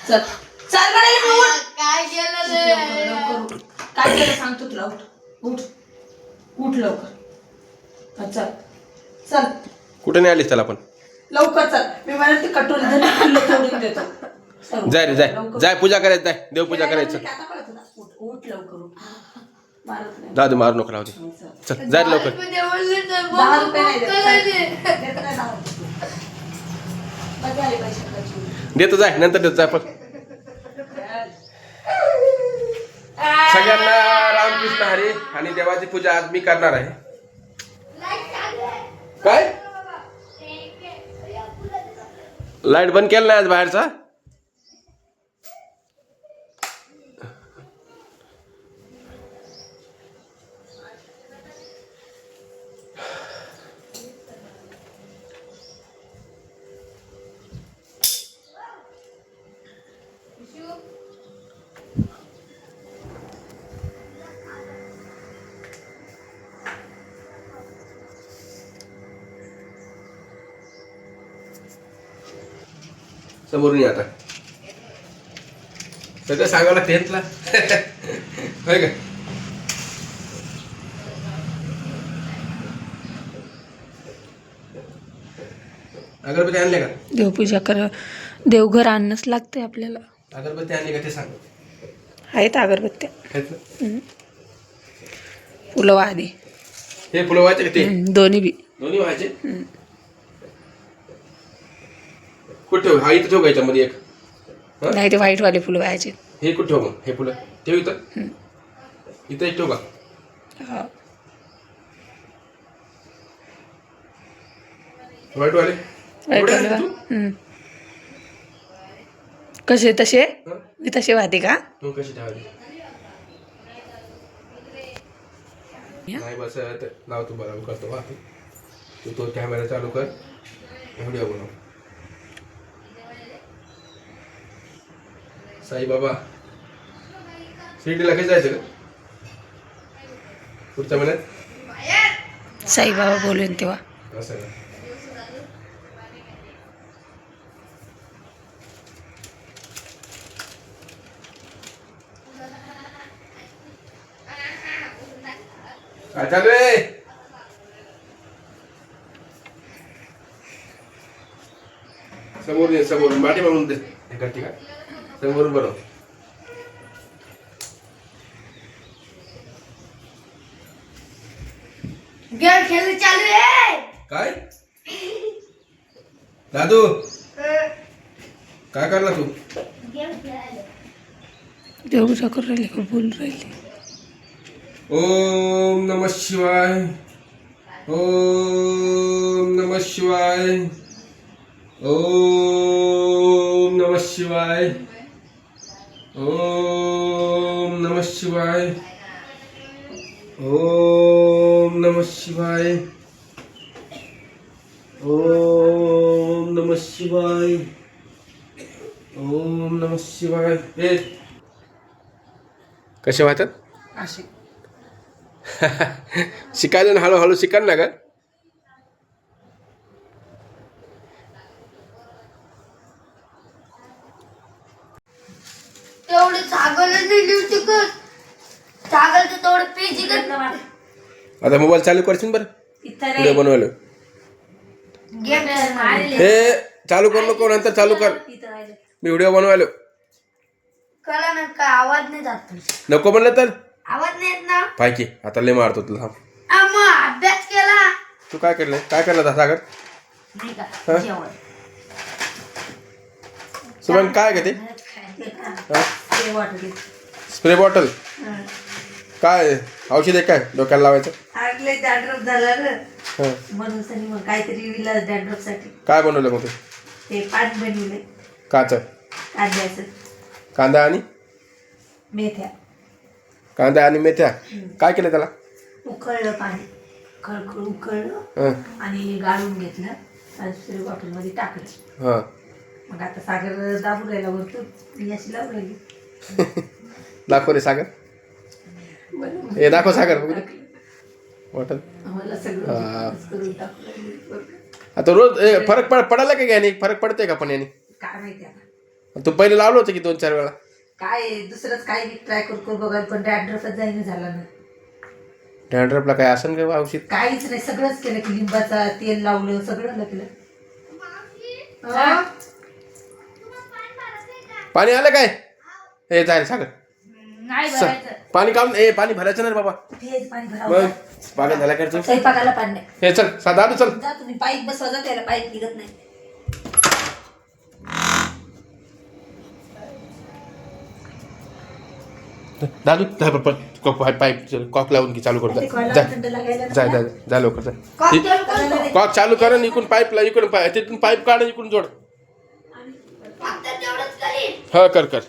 चल चल म्हणाले उठ. काय केलं रे? लवकर उठ. काय केलं सांगतो तुला. उठ उठ उठ लवकर. चल चल कुठे नाही आलीस त्याला पण लवकर चल. मी म्हणत ती कटोरी धरी फुलं तोडून देतो. जाय रे जाय जाय पूजा करायचं जाय देवपूजा करायचं. आता कळत ना. उठ उठ लवकर उठ. मारत नाही. दादू मारू नको राहू दे. चल जाय रे लवकर. म्हणजे बोलले तर 10 रुपये नाही देत. करायचे. देत नाही 10 रुपये. कधी आले पैसे खर्च? देतो जाय नंतर देतो जाय पण. सगळ्यांना रामकृष्ण हरी. आणि देवाची पूजा आज मी करणार आहे. काय लाईट बंद केलं नाही आज बाहेरचा. समोरून या आता. सगळं सांगावं लागतं हेतला. होय का. अगरबत्ती आणले का. देवपूजा कर. देवघर आणणंच लागते आपल्याला. अगरबत्ती आणली का ते सांग. आहेत अगरबत्त्या. आहेत ना? फुलं आधी हे फुलं व्हायचे का ते दोन्ही बी. दोन्ही व्हायचे. कुठे ठेव. हा इथं ठेव का याच्यामध्ये एक. हा? नाही ते व्हाईट वाले फुलं व्हायचे. हे कुठे ठेव मग हे फुलं ठेव इथं. इथं एक ठेव का. हा. व्हाईट वाले व्हाईट एवढे वाले आणले तू? कसे तसे हा? मी तसे वाहते का. तू कशी ठेवायची. नाही बस लाव तू बरोबर करतो बा. तू तो कॅमेरा चालू कर. व्हिडिओ बनव. साईबाबा शिर्डीला कधी जायचं का पुढच्या महिन्यात. साईबाबा बोलून तेव्हा. असं आहे. काय चालू आहे. समोर ये समोर माटी मागून दे. ठीक आहे समोरून बनव. गेम खेळ चालू आहे. काय दादू काय करला तू. गेम खेळायला. देवपूजा करून राहिली का बोलून राहिली. ओम नमः शिवाय. ओम नमः शिवाय. ओम नमः शिवाय. ओम नमः शिवाय. ओम नमः शिवाय. ओम नमः शिवाय. ओम नमः शिवाय. हे कसे वाटतात. असे शिकायचं ना हळूहळू शिकाल ना का. तेवढे छागल दिली होती का. छागलचं तेवढं पेजी कर. आता मोबाईल चालू करशील बरं व्हिडिओ बनवायला. गेम मारले. हे चालू करू नको नंतर चालू कर. मी व्हिडिओ बनवायलो. कळा ना काय आवाज नाही जात. नको म्हणलं तर आवाज नाही येत ना. पाय की आता लय मारतो तुला. मग अभ्यास केला तू काय केलं काय करला सागर. नाही का. हा? जेवण सुमन काय का ते ते वाटले. स्प्रे बॉटल काय औषध आहे काय डोक्याला लावायचं. आगले डॅन्ड्रफ झाला ना हं. म्हणून सनी मग काहीतरी विलास डॅन्ड्रफ साठी काय बनवलं मग ते पाट बनवले. काच कांद्याचं. कांदा आणि मेथ्या कांदा आणि मेथ्या. काय केलं त्याला. उकळलं पाणी. खळखळ उकळलं हं. आणि गाळून घेतलं आणि स्प्रे बॉटलमध्ये टाकलं. हां मग आता सागर दाबून राहिला वरतून मी अशी लावून राहिली. दाखव रे सागर. हे दाखव सागर बघू दे बॉटल. मला हा. सगळं करून टाकून राहिली. आता रोज फरक पडायला का याने फरक पडतोय का पण याने. काय माहिती आता. तू पहिले लावलं होतं की 2-4 वेळा. काय दुसरंच काय ट्राय करू बघा पण डॅन्ड्रफच जाईना झाला ना. डॅन्ड्रफला काय असेल का औषध? काहीच नाही, सगळंच केलं की लिंबाचा तेल लावलं, सगळं केलं. हा? पाणी आलं काय? हे जाईल सागर. नाही भरायचं. पाणी काढून पाणी भरायचं नाही बाबा. हेच पाणी भरावं. मग पागल झाला काय तू? स्वयंपाकाला पाणी नाही. हे चल दादू चल. जा तुम्ही पाईप बसवा, जा त्याला पाईप निघत नाही. दादू पाईप कॉक लावून की चालू ते करतो. कॉला थंड लागायला जा लागला. जा जा लवकर जा. कॉक चालू करतो. कॉक चालू कर आणि इकडून पाईपला इकडून तिथून पाईप काढ आणि इकडून जोड. फक्त तेवढंच करीन. हा कर कर.